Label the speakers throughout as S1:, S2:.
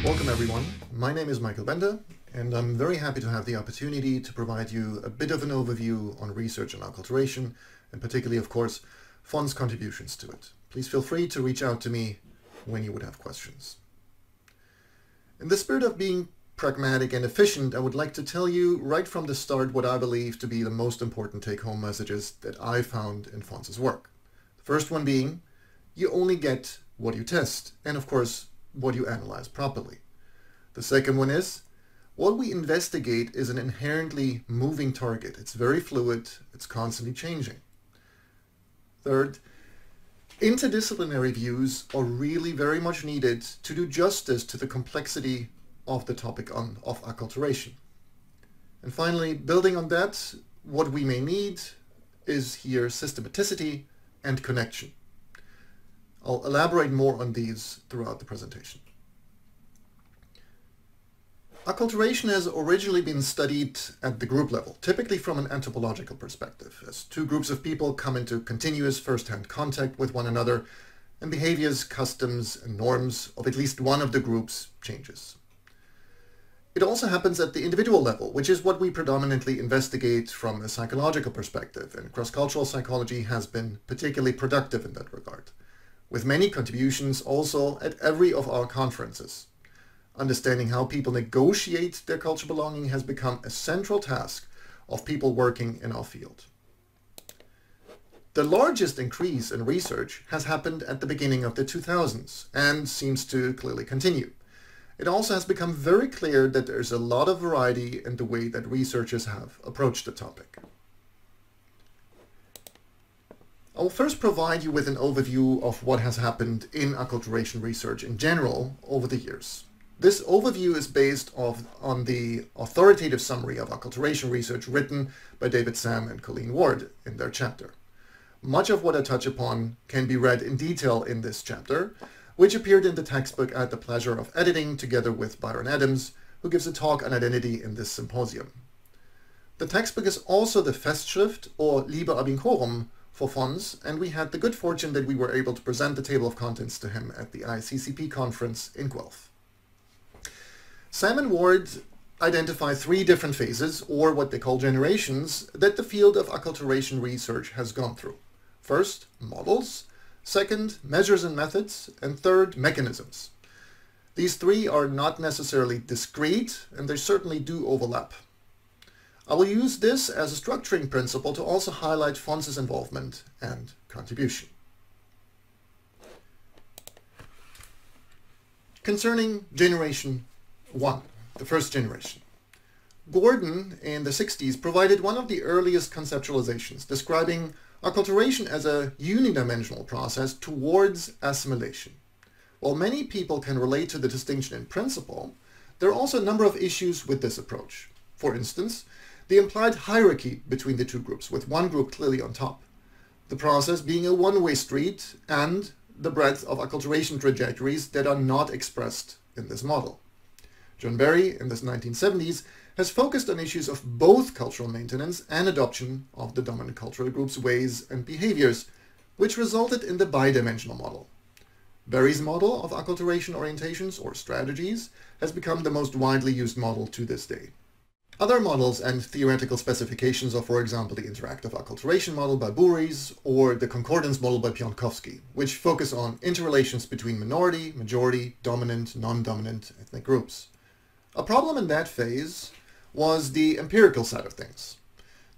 S1: Welcome everyone, my name is Michael Bender and I'm very happy to have the opportunity to provide you a bit of an overview on research and acculturation, and particularly of course Fon's contributions to it. Please feel free to reach out to me when you would have questions. In the spirit of being pragmatic and efficient, I would like to tell you right from the start what I believe to be the most important take-home messages that I found in Fon's work. The first one being, you only get what you test, and of course what you analyze properly. The second one is, what we investigate is an inherently moving target. It's very fluid, it's constantly changing. Third, interdisciplinary views are really very much needed to do justice to the complexity of the topic of acculturation. And finally, building on that, what we may need is here systematicity and connection. I'll elaborate more on these throughout the presentation. Acculturation has originally been studied at the group level, typically from an anthropological perspective, as two groups of people come into continuous first-hand contact with one another, and behaviors, customs, and norms of at least one of the groups changes. It also happens at the individual level, which is what we predominantly investigate from a psychological perspective, and cross-cultural psychology has been particularly productive in that regard, with many contributions also at every of our conferences. Understanding how people negotiate their cultural belonging has become a central task of people working in our field. The largest increase in research has happened at the beginning of the 2000s and seems to clearly continue. It also has become very clear that there's a lot of variety in the way that researchers have approached the topic. I will first provide you with an overview of what has happened in acculturation research in general over the years. This overview is based on the authoritative summary of acculturation research written by David Sam and Colleen Ward in their chapter. Much of what I touch upon can be read in detail in this chapter, which appeared in the textbook I had the pleasure of editing together with Byron Adams, who gives a talk on identity in this symposium. The textbook is also the Festschrift, or Liber ab Incorum, for Fons, and we had the good fortune that we were able to present the table of contents to him at the IACCP conference in Guelph. Sam and Ward identify three different phases, or what they call generations, that the field of acculturation research has gone through. First, models. Second, measures and methods. And third, mechanisms. These three are not necessarily discrete, and they certainly do overlap. I will use this as a structuring principle to also highlight Fons' involvement and contribution. Concerning Generation 1, the first generation. Gordon in the 60s provided one of the earliest conceptualizations, describing acculturation as a unidimensional process towards assimilation. While many people can relate to the distinction in principle, there are also a number of issues with this approach. For instance, the implied hierarchy between the two groups, with one group clearly on top, the process being a one-way street, and the breadth of acculturation trajectories that are not expressed in this model. John Berry, in the 1970s, has focused on issues of both cultural maintenance and adoption of the dominant cultural group's ways and behaviors, which resulted in the bidimensional model. Berry's model of acculturation orientations, or strategies, has become the most widely used model to this day. Other models and theoretical specifications are, for example, the interactive acculturation model by Bourries or the concordance model by Pionkowski, which focus on interrelations between minority, majority, dominant, non-dominant ethnic groups. A problem in that phase was the empirical side of things.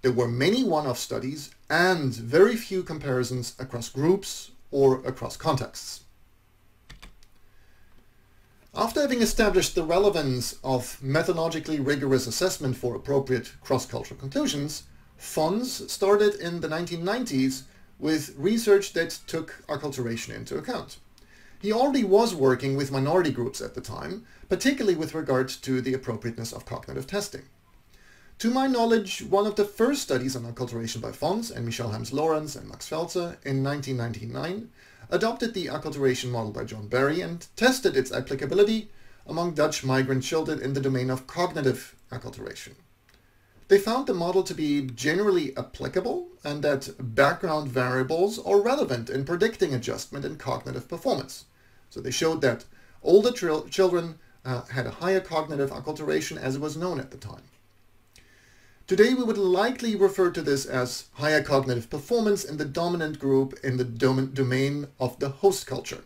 S1: There were many one-off studies and very few comparisons across groups or across contexts. After having established the relevance of methodologically rigorous assessment for appropriate cross-cultural conclusions, Fons started in the 1990s with research that took acculturation into account. He already was working with minority groups at the time, particularly with regard to the appropriateness of cognitive testing. To my knowledge, one of the first studies on acculturation by Fons and Michel Helms-Lorenz and Max Felzer in 1999 adopted the acculturation model by John Berry and tested its applicability among Dutch migrant children in the domain of cognitive acculturation. They found the model to be generally applicable and that background variables are relevant in predicting adjustment in cognitive performance. So they showed that older children had a higher cognitive acculturation as it was known at the time. Today we would likely refer to this as higher cognitive performance in the dominant group in the domain of the host culture.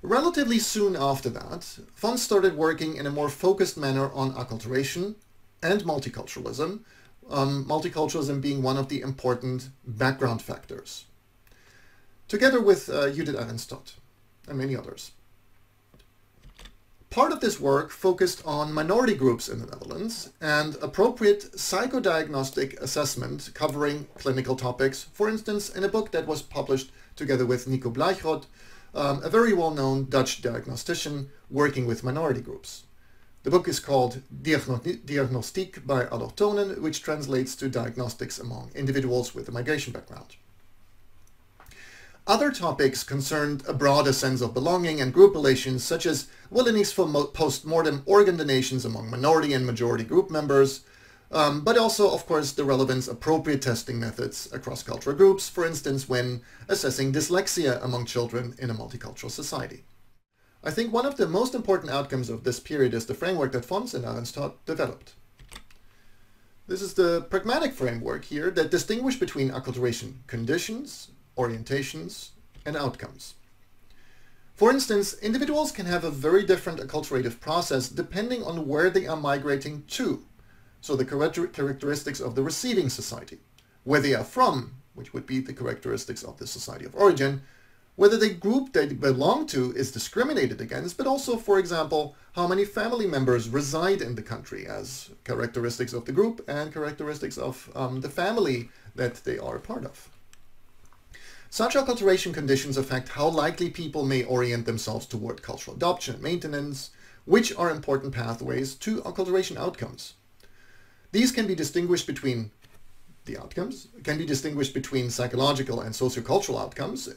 S1: Relatively soon after that, Fons started working in a more focused manner on acculturation and multiculturalism, multiculturalism being one of the important background factors, together with Judith Arenstott and many others. Part of this work focused on minority groups in the Netherlands and appropriate psychodiagnostic assessment covering clinical topics, for instance, in a book that was published together with Nico Bleichrodt, a very well-known Dutch diagnostician working with minority groups. The book is called Diagnostiek bij Allochtonen, which translates to Diagnostics Among Individuals with a Migration Background. Other topics concerned a broader sense of belonging and group relations, such as willingness for post-mortem organ donations among minority and majority group members, but also, of course, the relevance of appropriate testing methods across cultural groups, for instance, when assessing dyslexia among children in a multicultural society. I think one of the most important outcomes of this period is the framework that Fons and Arenstott developed. This is the pragmatic framework here that distinguishes between acculturation conditions, orientations, and outcomes. For instance, individuals can have a very different acculturative process depending on where they are migrating to, so the characteristics of the receiving society, where they are from, which would be the characteristics of the society of origin, whether the group they belong to is discriminated against, but also, for example, how many family members reside in the country as characteristics of the group and characteristics of the family that they are a part of. Such acculturation conditions affect how likely people may orient themselves toward cultural adoption and maintenance, which are important pathways to acculturation outcomes. These can be distinguished between psychological and sociocultural outcomes,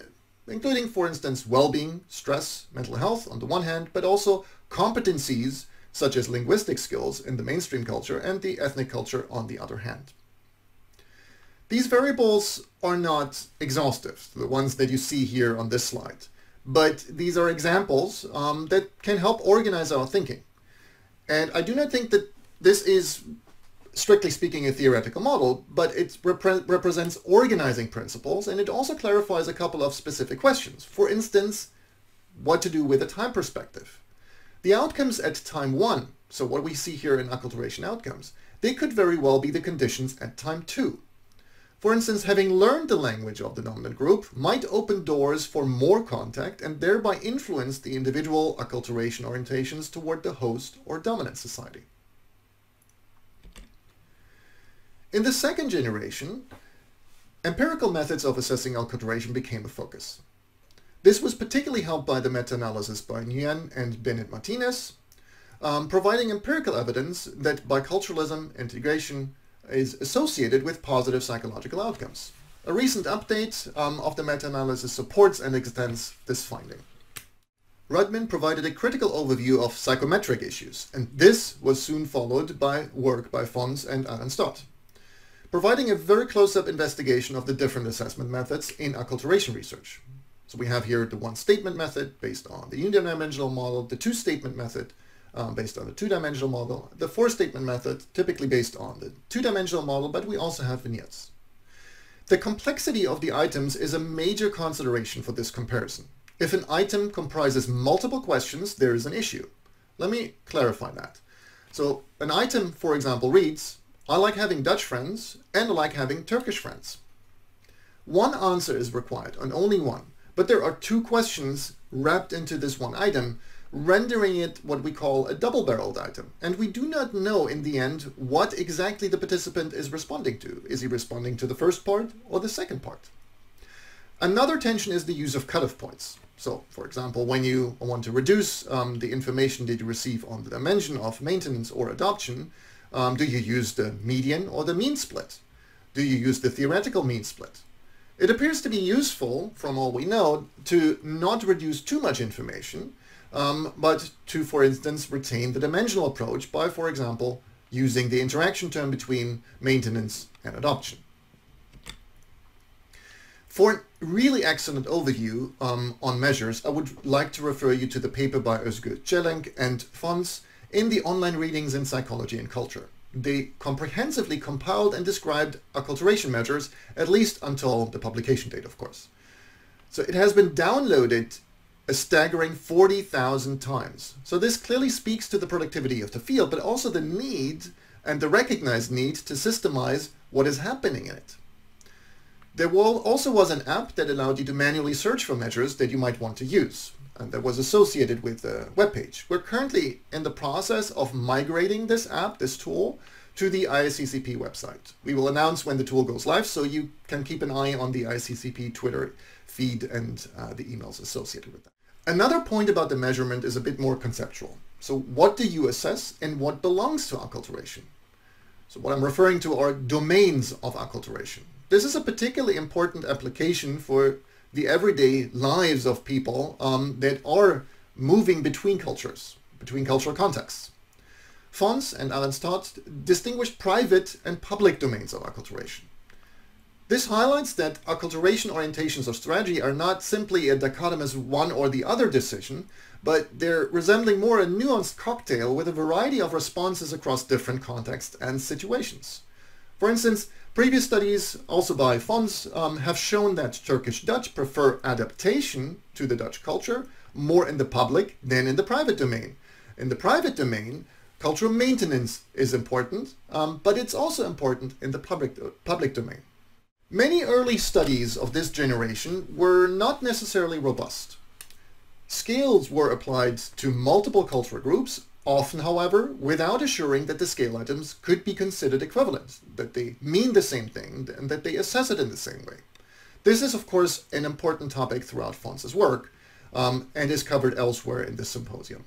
S1: including, for instance, well-being, stress, mental health on the one hand, but also competencies such as linguistic skills in the mainstream culture and the ethnic culture on the other hand. These variables are not exhaustive, the ones that you see here on this slide, but these are examples that can help organize our thinking. And I do not think that this is, strictly speaking, a theoretical model, but it represents organizing principles, and it also clarifies a couple of specific questions. For instance, what to do with a time perspective. The outcomes at time 1, so what we see here in acculturation outcomes, they could very well be the conditions at time 2. For instance, having learned the language of the dominant group might open doors for more contact and thereby influence the individual acculturation orientations toward the host or dominant society. In the second generation, empirical methods of assessing acculturation became a focus. This was particularly helped by the meta-analysis by Nguyen and Bennett Martinez, providing empirical evidence that biculturalism integration is associated with positive psychological outcomes. A recent update of the meta-analysis supports and extends this finding. Rudman provided a critical overview of psychometric issues, and this was soon followed by work by Fons and Arenstott, providing a very close-up investigation of the different assessment methods in acculturation research. So we have here the one-statement method based on the unidimensional model, the two-statement method based on the two-dimensional model, the four-statement method typically based on the two-dimensional model, but we also have vignettes. The complexity of the items is a major consideration for this comparison. If an item comprises multiple questions, there is an issue. Let me clarify that. So an item, for example, reads, I like having Dutch friends and I like having Turkish friends. One answer is required, and only one, but there are two questions wrapped into this one item, rendering it what we call a double-barreled item. And we do not know in the end what exactly the participant is responding to. Is he responding to the first part or the second part? Another tension is the use of cutoff points. So, for example, when you want to reduce the information that you receive on the dimension of maintenance or adoption, do you use the median or the mean split? Do you use the theoretical mean split? It appears to be useful, from all we know, to not reduce too much information, but to, for instance, retain the dimensional approach by, for example, using the interaction term between maintenance and adoption. For a really excellent overview on measures, I would like to refer you to the paper by Özgür Çelenk and Fons in the Online Readings in Psychology and Culture. They comprehensively compiled and described acculturation measures, at least until the publication date, of course. So it has been downloaded a staggering 40,000 times. So this clearly speaks to the productivity of the field, but also the need and the recognized need to systemize what is happening in it. There also was an app that allowed you to manually search for measures that you might want to use, and that was associated with the webpage. We're currently in the process of migrating this app, this tool, to the IACCP website. We will announce when the tool goes live, so you can keep an eye on the IACCP Twitter feed and the emails associated with that. Another point about the measurement is a bit more conceptual. So what do you assess and what belongs to acculturation? So what I'm referring to are domains of acculturation. This is a particularly important application for the everyday lives of people that are moving between cultures, between cultural contexts. Fons and Arenstadt distinguish private and public domains of acculturation. This highlights that acculturation orientations of strategy are not simply a dichotomous one or the other decision, but they're resembling more a nuanced cocktail with a variety of responses across different contexts and situations. For instance, previous studies, also by Fons, have shown that Turkish Dutch prefer adaptation to the Dutch culture more in the public than in the private domain. In the private domain, cultural maintenance is important, but it's also important in the public domain. Many early studies of this generation were not necessarily robust. Scales were applied to multiple cultural groups, often, however, without assuring that the scale items could be considered equivalent, that they mean the same thing, and that they assess it in the same way. This is, of course, an important topic throughout Fons's work, and is covered elsewhere in this symposium.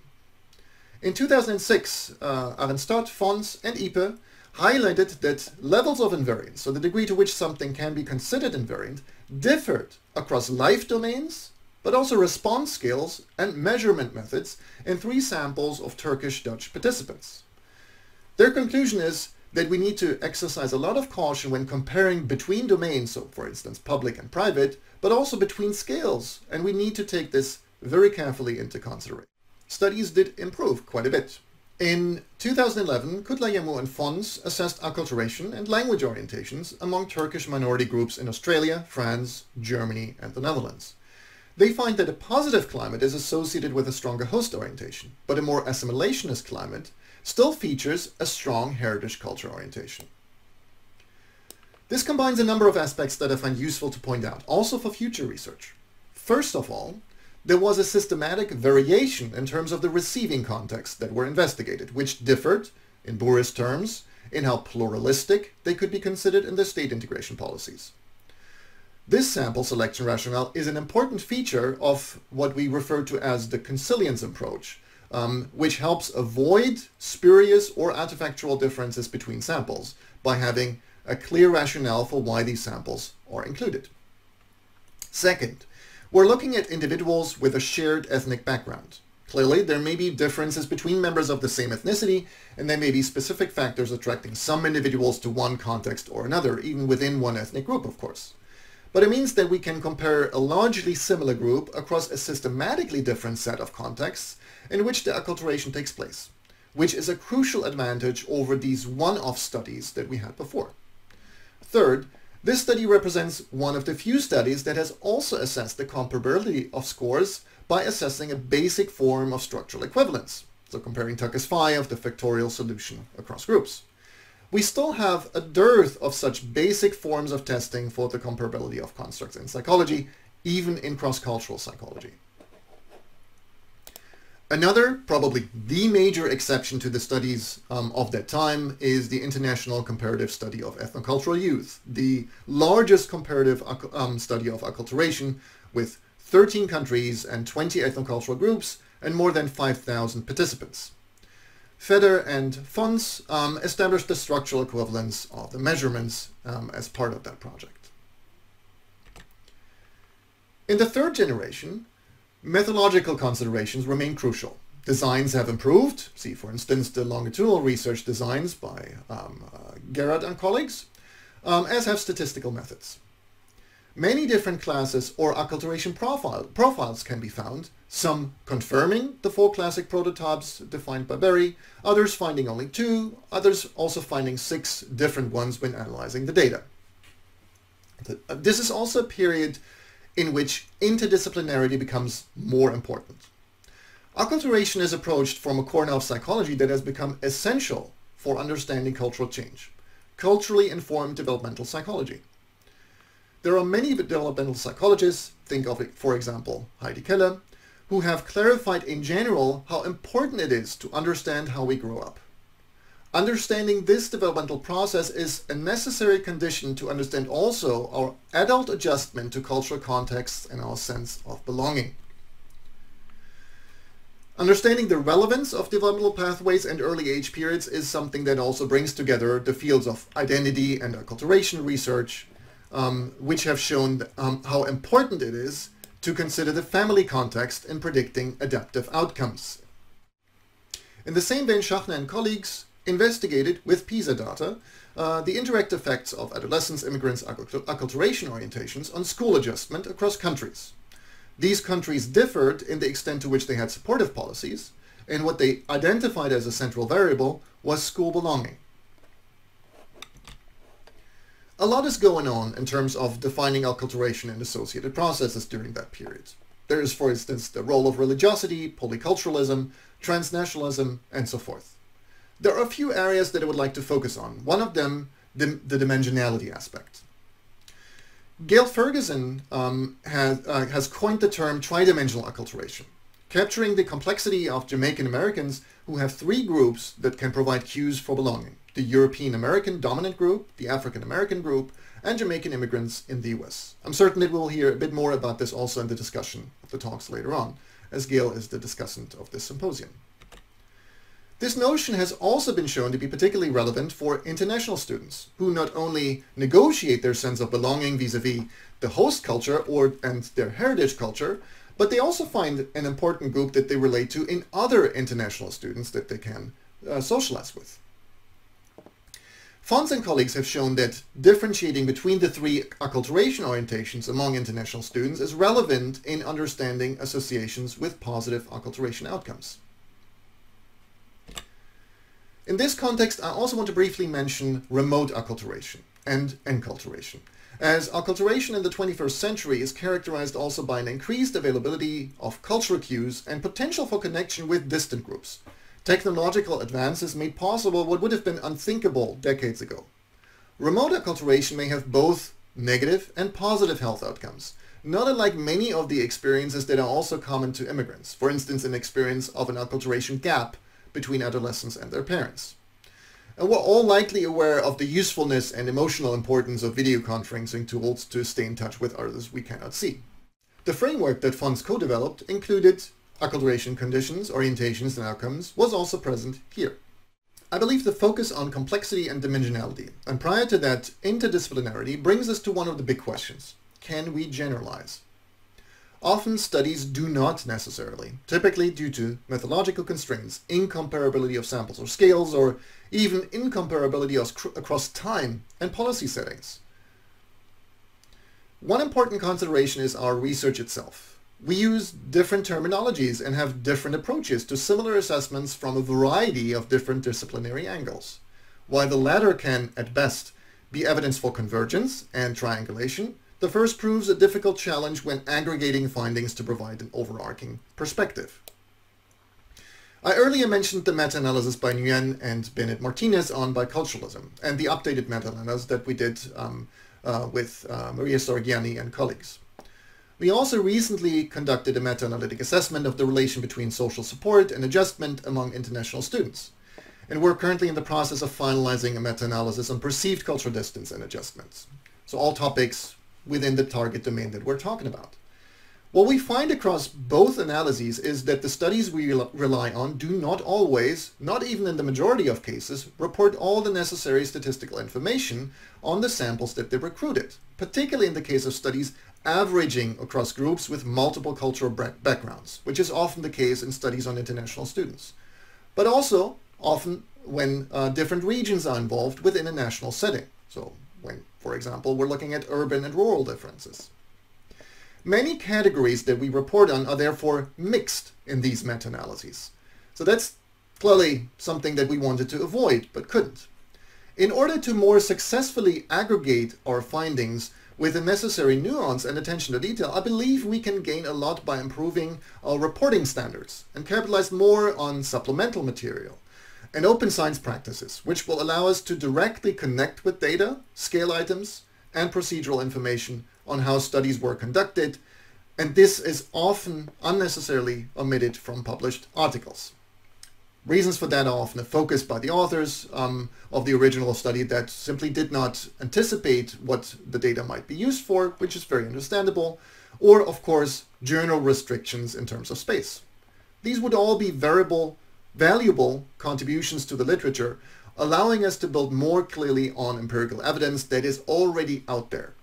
S1: In 2006, Arenstadt, Fons, and Ipe highlighted that levels of invariance, so the degree to which something can be considered invariant, differed across life domains, but also response scales and measurement methods in 3 samples of Turkish-Dutch participants. Their conclusion is that we need to exercise a lot of caution when comparing between domains, so for instance public and private, but also between scales, and we need to take this very carefully into consideration. Studies did improve quite a bit. In 2011, Kutlayemu and Fons assessed acculturation and language orientations among Turkish minority groups in Australia, France, Germany, and the Netherlands. They find that a positive climate is associated with a stronger host orientation, but a more assimilationist climate still features a strong heritage culture orientation. This combines a number of aspects that I find useful to point out, also for future research. First of all, there was a systematic variation in terms of the receiving contexts that were investigated, which differed, in Boris terms, in how pluralistic they could be considered in their state integration policies. This sample selection rationale is an important feature of what we refer to as the consilience approach, which helps avoid spurious or artifactual differences between samples by having a clear rationale for why these samples are included. Second, we're looking at individuals with a shared ethnic background. Clearly, there may be differences between members of the same ethnicity, and there may be specific factors attracting some individuals to one context or another, even within one ethnic group, of course. But it means that we can compare a largely similar group across a systematically different set of contexts in which the acculturation takes place, which is a crucial advantage over these one-off studies that we had before. Third, this study represents one of the few studies that has also assessed the comparability of scores by assessing a basic form of structural equivalence, so comparing Tucker's phi of the factorial solution across groups. We still have a dearth of such basic forms of testing for the comparability of constructs in psychology, even in cross-cultural psychology. Another, probably the major exception to the studies of that time is the International Comparative Study of Ethnocultural Youth, the largest comparative study of acculturation with 13 countries and 20 ethnocultural groups and more than 5,000 participants. Feder and Fons established the structural equivalence of the measurements as part of that project. In the third generation, methodological considerations remain crucial. Designs have improved. See, for instance, the longitudinal research designs by Gerard and colleagues, as have statistical methods. Many different classes or acculturation profiles can be found, some confirming the 4 classic prototypes defined by Berry, others finding only 2, others also finding 6 different ones when analyzing the data. This is also a period in which interdisciplinarity becomes more important. Acculturation is approached from a corner of psychology that has become essential for understanding cultural change, culturally informed developmental psychology. There are many developmental psychologists, think of it, for example, Heidi Keller, who have clarified in general how important it is to understand how we grow up. Understanding this developmental process is a necessary condition to understand also our adult adjustment to cultural contexts and our sense of belonging. Understanding the relevance of developmental pathways and early age periods is something that also brings together the fields of identity and acculturation research, which have shown how important it is to consider the family context in predicting adaptive outcomes. In the same vein, Schachner and colleagues investigated with PISA data the indirect effects of adolescents, immigrants, acculturation orientations on school adjustment across countries. These countries differed in the extent to which they had supportive policies, and what they identified as a central variable was school belonging. A lot is going on in terms of defining acculturation and associated processes during that period. There is, for instance, the role of religiosity, polyculturalism, transnationalism, and so forth. There are a few areas that I would like to focus on. One of them, the dimensionality aspect. Gail Ferguson has coined the term tridimensional acculturation, capturing the complexity of Jamaican Americans who have 3 groups that can provide cues for belonging: the European American dominant group, the African American group, and Jamaican immigrants in the US. I'm certain that we'll hear a bit more about this also in the discussion of the talks later on, as Gail is the discussant of this symposium. This notion has also been shown to be particularly relevant for international students, who not only negotiate their sense of belonging vis-à-vis the host culture and their heritage culture, but they also find an important group that they relate to in other international students that they can socialize with. Fons and colleagues have shown that differentiating between the 3 acculturation orientations among international students is relevant in understanding associations with positive acculturation outcomes. In this context, I also want to briefly mention remote acculturation and enculturation, as acculturation in the 21st century is characterized also by an increased availability of cultural cues and potential for connection with distant groups. Technological advances made possible what would have been unthinkable decades ago. Remote acculturation may have both negative and positive health outcomes, not unlike many of the experiences that are also common to immigrants, for instance, an experience of an acculturation gap between adolescents and their parents. And we're all likely aware of the usefulness and emotional importance of video conferencing tools to stay in touch with others we cannot see. The framework that Fons co-developed included acculturation conditions, orientations, and outcomes was also present here. I believe the focus on complexity and dimensionality, and prior to that, interdisciplinarity, brings us to one of the big questions. Can we generalize? Often studies do not necessarily, typically due to methodological constraints, incomparability of samples or scales, or even incomparability across time and policy settings. One important consideration is our research itself. We use different terminologies and have different approaches to similar assessments from a variety of different disciplinary angles. While the latter can, at best, be evidence for convergence and triangulation, the first proves a difficult challenge when aggregating findings to provide an overarching perspective. I earlier mentioned the meta-analysis by Nguyen and Bennett Martinez on biculturalism, and the updated meta-analysis that we did with Maria Sorgiani and colleagues. We also recently conducted a meta-analytic assessment of the relation between social support and adjustment among international students. And we're currently in the process of finalizing a meta-analysis on perceived cultural distance and adjustments. So all topics within the target domain that we're talking about. What we find across both analyses is that the studies we rely on do not always, not even in the majority of cases, report all the necessary statistical information on the samples that they recruited, particularly in the case of studies averaging across groups with multiple cultural backgrounds, which is often the case in studies on international students, but also often when different regions are involved within a national setting. So when, For example, we're looking at urban and rural differences. Many categories that we report on are therefore mixed in these meta-analyses. So that's clearly something that we wanted to avoid, but couldn't. In order to more successfully aggregate our findings with the necessary nuance and attention to detail, I believe we can gain a lot by improving our reporting standards and capitalize more on supplemental material and open science practices, which will allow us to directly connect with data, scale items, and procedural information on how studies were conducted, and this is often unnecessarily omitted from published articles. Reasons for that are often a focus by the authors of the original study that simply did not anticipate what the data might be used for, which is very understandable, or of course journal restrictions in terms of space. These would all be valuable contributions to the literature, allowing us to build more clearly on empirical evidence that is already out there.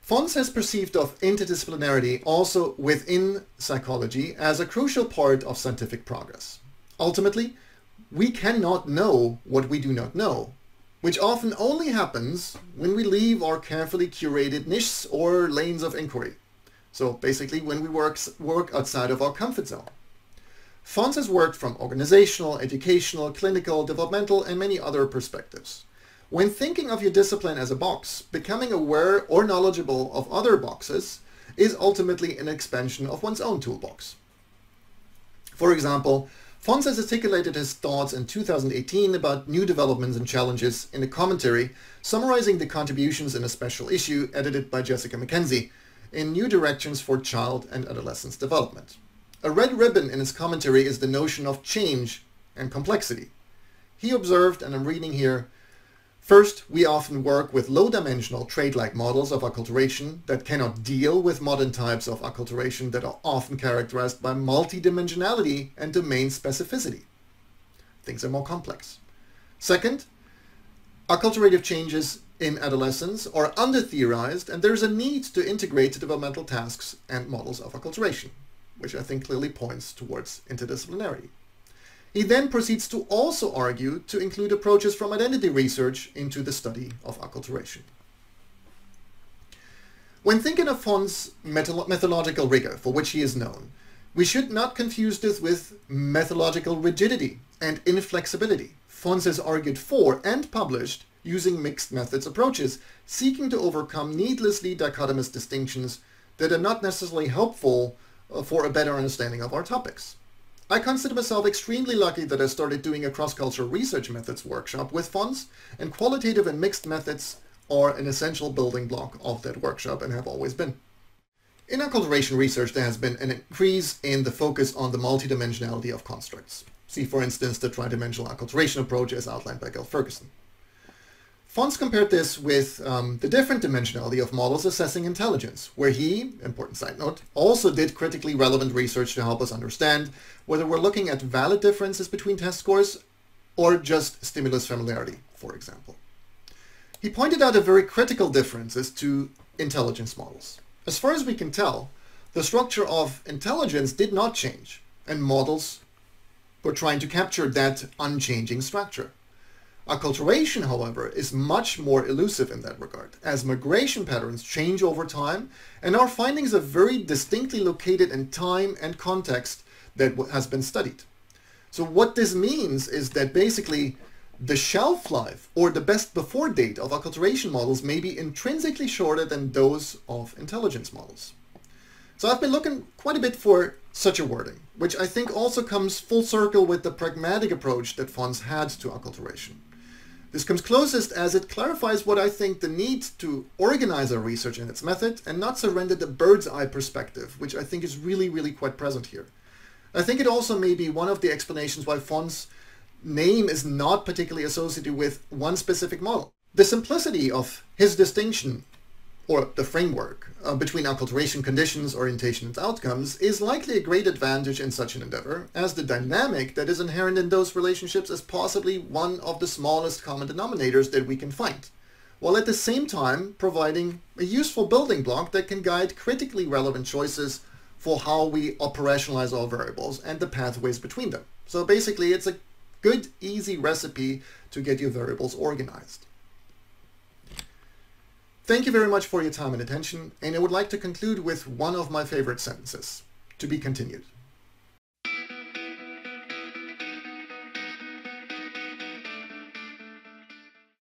S1: Fons has perceived of interdisciplinarity also within psychology as a crucial part of scientific progress. Ultimately, we cannot know what we do not know, which often only happens when we leave our carefully curated niches or lanes of inquiry. So basically when we work outside of our comfort zone. Fons has worked from organizational, educational, clinical, developmental, and many other perspectives. When thinking of your discipline as a box, becoming aware or knowledgeable of other boxes is ultimately an expansion of one's own toolbox. For example, Fons has articulated his thoughts in 2018 about new developments and challenges in a commentary summarizing the contributions in a special issue edited by Jessica McKenzie in New Directions for Child and Adolescence Development. A red ribbon in his commentary is the notion of change and complexity. He observed, and I'm reading here, first, we often work with low-dimensional trait-like models of acculturation that cannot deal with modern types of acculturation that are often characterized by multidimensionality and domain specificity. Things are more complex. Second, acculturative changes in adolescence are under-theorized, and there's a need to integrate developmental tasks and models of acculturation, which I think clearly points towards interdisciplinarity. He then proceeds to also argue to include approaches from identity research into the study of acculturation. When thinking of Fons' methodological rigor, for which he is known, we should not confuse this with methodological rigidity and inflexibility. Fons has argued for and published using mixed methods approaches, seeking to overcome needlessly dichotomous distinctions that are not necessarily helpful for a better understanding of our topics. I consider myself extremely lucky that I started doing a cross-cultural research methods workshop with Fons, and qualitative and mixed methods are an essential building block of that workshop and have always been. In acculturation research, there has been an increase in the focus on the multidimensionality of constructs. See, for instance, the tridimensional acculturation approach as outlined by Gil Ferguson. Fons compared this with the different dimensionality of models assessing intelligence, where he, important side note, also did critically relevant research to help us understand whether we're looking at valid differences between test scores or just stimulus familiarity, for example. He pointed out a very critical differences to intelligence models. As far as we can tell, the structure of intelligence did not change, and models were trying to capture that unchanging structure. Acculturation, however, is much more elusive in that regard, as migration patterns change over time, and our findings are very distinctly located in time and context that has been studied. So what this means is that basically the shelf life or the best before date of acculturation models may be intrinsically shorter than those of intelligence models. So I've been looking quite a bit for such a wording, which I think also comes full circle with the pragmatic approach that Fons had to acculturation. This comes closest as it clarifies what I think the need to organize our research and its method and not surrender the bird's eye perspective, which I think is really quite present here. I think it also may be one of the explanations why Fons' name is not particularly associated with one specific model. The simplicity of his distinction, or the framework, between acculturation conditions, orientation, and outcomes is likely a great advantage in such an endeavor, as the dynamic that is inherent in those relationships is possibly one of the smallest common denominators that we can find, while at the same time providing a useful building block that can guide critically relevant choices for how we operationalize our variables and the pathways between them. So basically, it's a good, easy recipe to get your variables organized. Thank you very much for your time and attention, and I would like to conclude with one of my favorite sentences. To be continued.